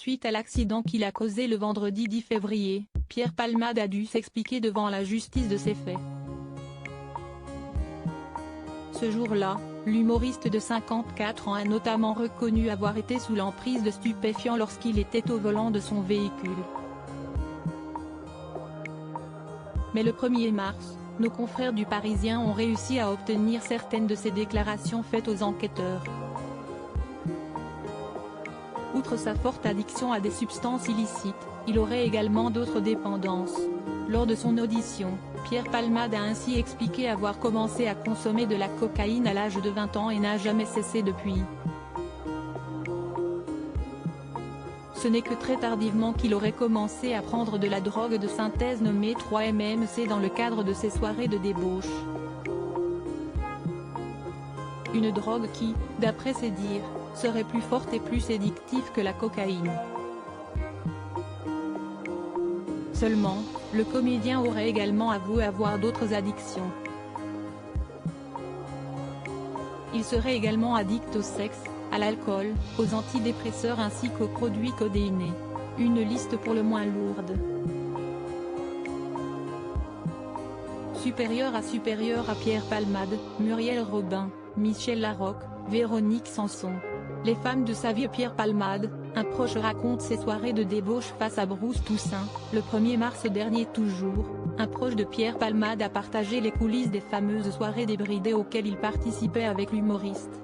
suite à l'accident qu'il a causé le vendredi 10 février, Pierre Palmade a dû s'expliquer devant la justice de ses faits. Ce jour-là, l'humoriste de 54 ans a notamment reconnu avoir été sous l'emprise de stupéfiants lorsqu'il était au volant de son véhicule. Mais le 1er mars, nos confrères du Parisien ont réussi à obtenir certaines de ces déclarations faites aux enquêteurs. Outre sa forte addiction à des substances illicites, il aurait également d'autres dépendances. Lors de son audition, Pierre Palmade a ainsi expliqué avoir commencé à consommer de la cocaïne à l'âge de 20 ans et n'a jamais cessé depuis. Ce n'est que très tardivement qu'il aurait commencé à prendre de la drogue de synthèse nommée 3-MMC dans le cadre de ses soirées de débauche. Une drogue qui, d'après ses dires, serait plus forte et plus séductive que la cocaïne. Seulement, le comédien aurait également avoué avoir d'autres addictions. Il serait également addict au sexe, à l'alcool, aux antidépresseurs ainsi qu'aux produits codéinés. Une liste pour le moins lourde. Supérieur à Pierre Palmade, Muriel Robin, Michel Larocque, Véronique Sanson. Les femmes de sa vie. Pierre Palmade, un proche raconte ses soirées de débauche face à Bruce Toussaint. Le 1er mars dernier toujours, un proche de Pierre Palmade a partagé les coulisses des fameuses soirées débridées auxquelles il participait avec l'humoriste.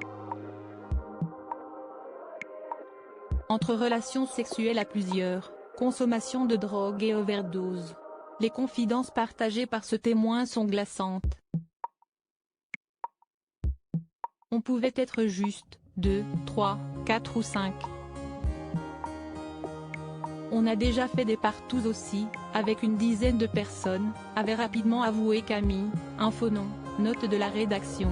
Entre relations sexuelles à plusieurs, consommation de drogue et overdose. Les confidences partagées par ce témoin sont glaçantes. On pouvait être juste 2, 3, 4 ou 5. On a déjà fait des partous aussi, avec une dizaine de personnes, avait rapidement avoué Camille, Infonon, note de la rédaction.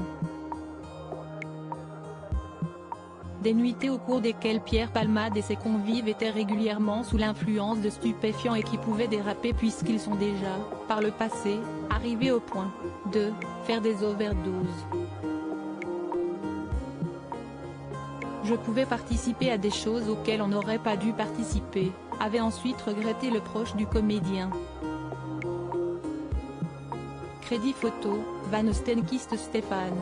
Des nuitées au cours desquelles Pierre Palmade et ses convives étaient régulièrement sous l'influence de stupéfiants et qui pouvaient déraper puisqu'ils sont déjà, par le passé, arrivés au point de faire des overdoses. Je pouvais participer à des choses auxquelles on n'aurait pas dû participer, avait ensuite regretté le proche du comédien. Crédit photo, Van Ostenkiste Stéphane.